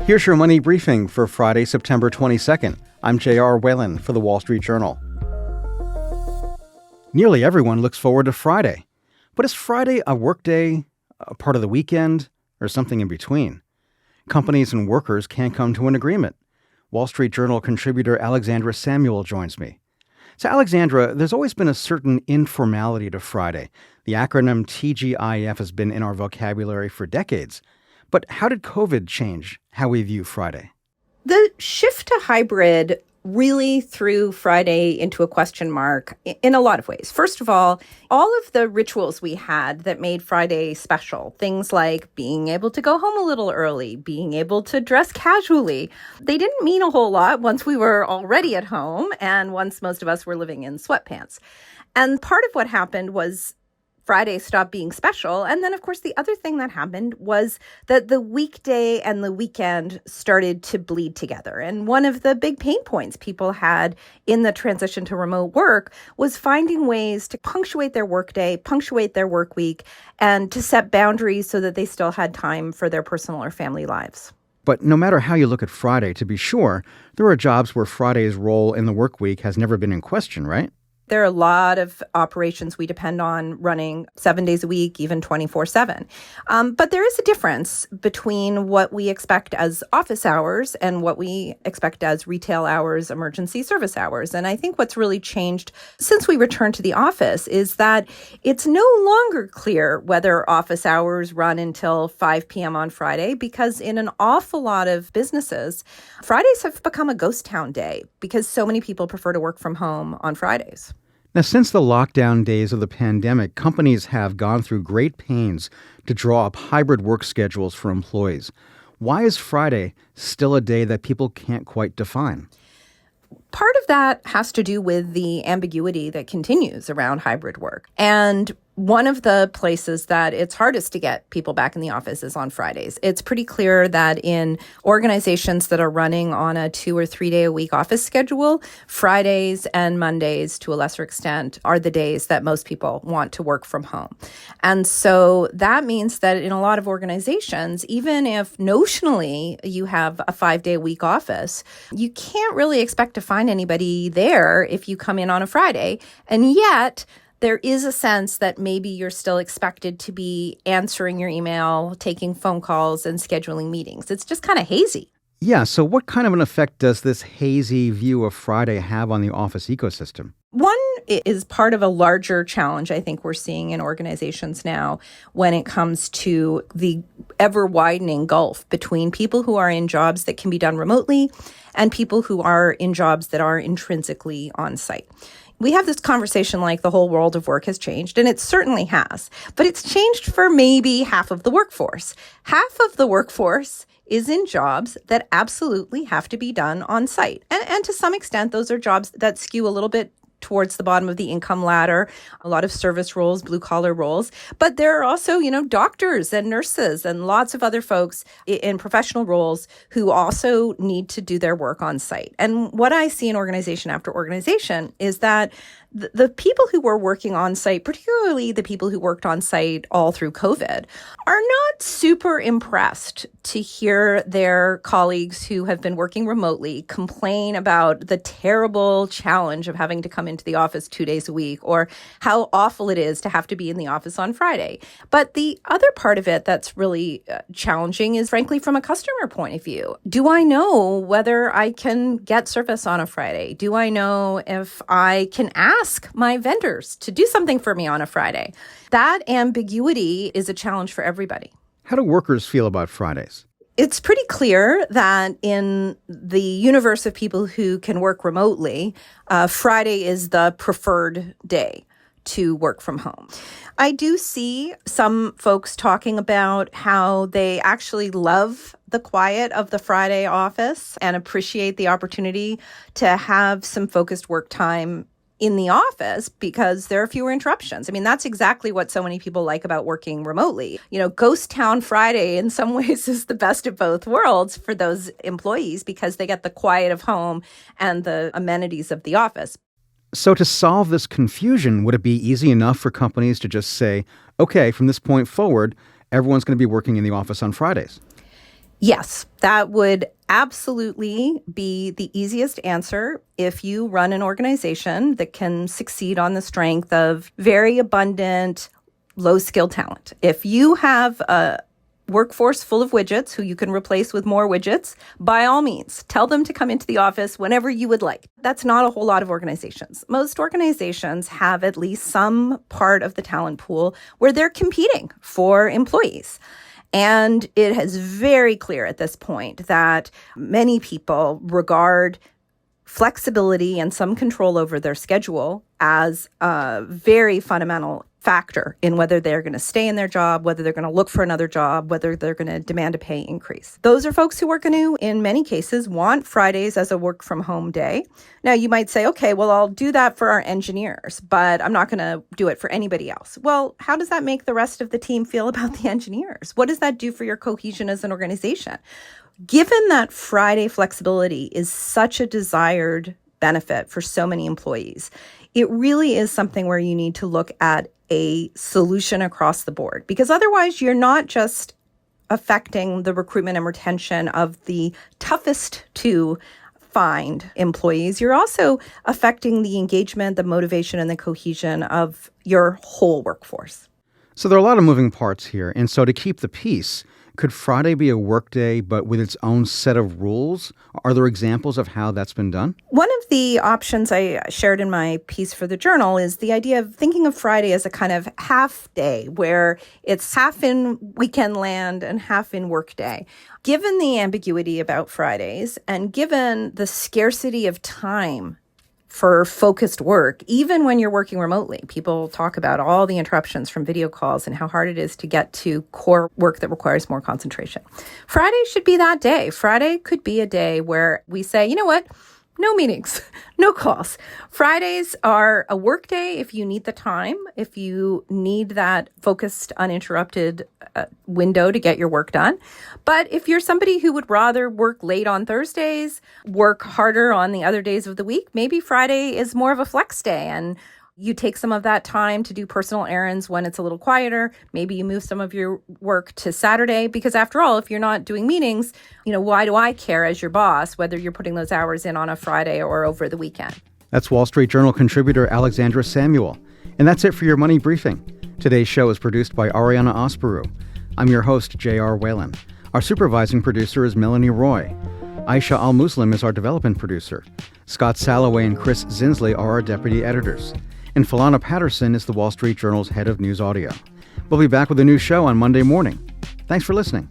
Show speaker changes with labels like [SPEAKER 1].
[SPEAKER 1] Here's your money briefing for Friday, September 22nd. I'm J.R. Whalen for the Wall Street Journal. Nearly everyone looks forward to Friday. But is Friday a workday, a part of the weekend, or something in between? Companies and workers can't come to an agreement. Wall Street Journal contributor Alexandra Samuel joins me. So Alexandra, there's always been a certain informality to Friday. The acronym TGIF has been in our vocabulary for decades. But how did COVID change how we view Friday?
[SPEAKER 2] The shift to hybrid really threw Friday into a question mark in a lot of ways. First of all of the rituals we had that made Friday special, things like being able to go home a little early, being able to dress casually, they didn't mean a whole lot once we were already at home and once most of us were living in sweatpants. And part of what happened was Friday stopped being special. And then, of course, the other thing that happened was that the weekday and the weekend started to bleed together. And one of the big pain points people had in the transition to remote work was finding ways to punctuate their workday, punctuate their work week, and to set boundaries so that they still had time for their personal or family lives.
[SPEAKER 1] But no matter how you look at Friday, to be sure, there are jobs where Friday's role in the work week has never been in question, right?
[SPEAKER 2] There are a lot of operations we depend on running 7 days a week, even 24/7. But there is a difference between what we expect as office hours and what we expect as retail hours, emergency service hours. And I think what's really changed since we returned to the office is that it's no longer clear whether office hours run until 5 p.m. on Friday, because in an awful lot of businesses, Fridays have become a ghost town day because so many people prefer to work from home on Fridays.
[SPEAKER 1] Now, since the lockdown days of the pandemic, companies have gone through great pains to draw up hybrid work schedules for employees. Why is Friday still a day that people can't quite define?
[SPEAKER 2] Part of that has to do with the ambiguity that continues around hybrid work. And one of the places that it's hardest to get people back in the office is on Fridays. It's pretty clear that in organizations that are running on a 2 or 3 day a week office schedule, Fridays and Mondays, to a lesser extent, are the days that most people want to work from home. And so that means that in a lot of organizations, even if notionally you have a 5 day a week office, you can't really expect to find anybody there if you come in on a Friday. And yet, there is a sense that maybe you're still expected to be answering your email, taking phone calls, and scheduling meetings. It's just kind of hazy.
[SPEAKER 1] Yeah, so what kind of an effect does this hazy view of Friday have on the office ecosystem?
[SPEAKER 2] One is part of a larger challenge I think we're seeing in organizations now when it comes to the ever-widening gulf between people who are in jobs that can be done remotely and people who are in jobs that are intrinsically on-site. We have this conversation like the whole world of work has changed, and it certainly has. But it's changed for maybe half of the workforce. Half of the workforce is in jobs that absolutely have to be done on site. And to some extent, those are jobs that skew a little bit towards the bottom of the income ladder, a lot of service roles, blue collar roles. But there are also, doctors and nurses and lots of other folks in professional roles who also need to do their work on site. And what I see in organization after organization is that the people who were working on site, particularly the people who worked on site all through COVID, are not super impressed to hear their colleagues who have been working remotely complain about the terrible challenge of having to come into the office 2 days a week or how awful it is to have to be in the office on Friday. But the other part of it that's really challenging is, frankly, from a customer point of view. Do I know whether I can get service on a Friday? Do I know if I can ask my vendors to do something for me on a Friday? That ambiguity is a challenge for everybody.
[SPEAKER 1] How do workers feel about Fridays?
[SPEAKER 2] It's pretty clear that in the universe of people who can work remotely, Friday is the preferred day to work from home. I do see some folks talking about how they actually love the quiet of the Friday office and appreciate the opportunity to have some focused work time in the office because there are fewer interruptions. I mean, that's exactly what so many people like about working remotely. Ghost Town Friday in some ways is the best of both worlds for those employees because they get the quiet of home and the amenities of the office.
[SPEAKER 1] So to solve this confusion, would it be easy enough for companies to just say, okay, from this point forward, everyone's going to be working in the office on Fridays?
[SPEAKER 2] Yes, that would absolutely be the easiest answer if you run an organization that can succeed on the strength of very abundant, low-skilled talent. If you have a workforce full of widgets who you can replace with more widgets, by all means, tell them to come into the office whenever you would like. That's not a whole lot of organizations. Most organizations have at least some part of the talent pool where they're competing for employees. And it is very clear at this point that many people regard flexibility and some control over their schedule as a very fundamental factor in whether they're going to stay in their job, whether they're going to look for another job, whether they're going to demand a pay increase. Those are folks who are going to, in many cases, want Fridays as a work from home day. Now, you might say, okay, well, I'll do that for our engineers, but I'm not going to do it for anybody else. Well, how does that make the rest of the team feel about the engineers? What does that do for your cohesion as an organization? Given that Friday flexibility is such a desired benefit for so many employees, it really is something where you need to look at a solution across the board, because otherwise you're not just affecting the recruitment and retention of the toughest to find employees, you're also affecting the engagement, the motivation, and the cohesion of your whole workforce.
[SPEAKER 1] So there are a lot of moving parts here. And so to keep the peace, could Friday be a work day, but with its own set of rules? Are there examples of how that's been done?
[SPEAKER 2] One of the options I shared in my piece for the Journal is the idea of thinking of Friday as a kind of half day where it's half in weekend land and half in work day. Given the ambiguity about Fridays and given the scarcity of time for focused work, even when you're working remotely, people talk about all the interruptions from video calls and how hard it is to get to core work that requires more concentration. Friday should be that day. Friday could be a day where we say, you know what? No meetings, no calls. Fridays are a work day if you need the time, if you need that focused, uninterrupted window to get your work done. But if you're somebody who would rather work late on Thursdays, work harder on the other days of the week, maybe Friday is more of a flex day and you take some of that time to do personal errands when it's a little quieter. Maybe you move some of your work to Saturday because after all, if you're not doing meetings, why do I care as your boss whether you're putting those hours in on a Friday or over the weekend?
[SPEAKER 1] That's Wall Street Journal contributor Alexandra Samuel. And that's it for your Money Briefing. Today's show is produced by Ariana Osperu. I'm your host, J.R. Whalen. Our supervising producer is Melanie Roy. Aisha Al-Muslim is our development producer. Scott Salloway and Chris Zinsley are our deputy editors. And Philana Patterson is the Wall Street Journal's head of news audio. We'll be back with a new show on Monday morning. Thanks for listening.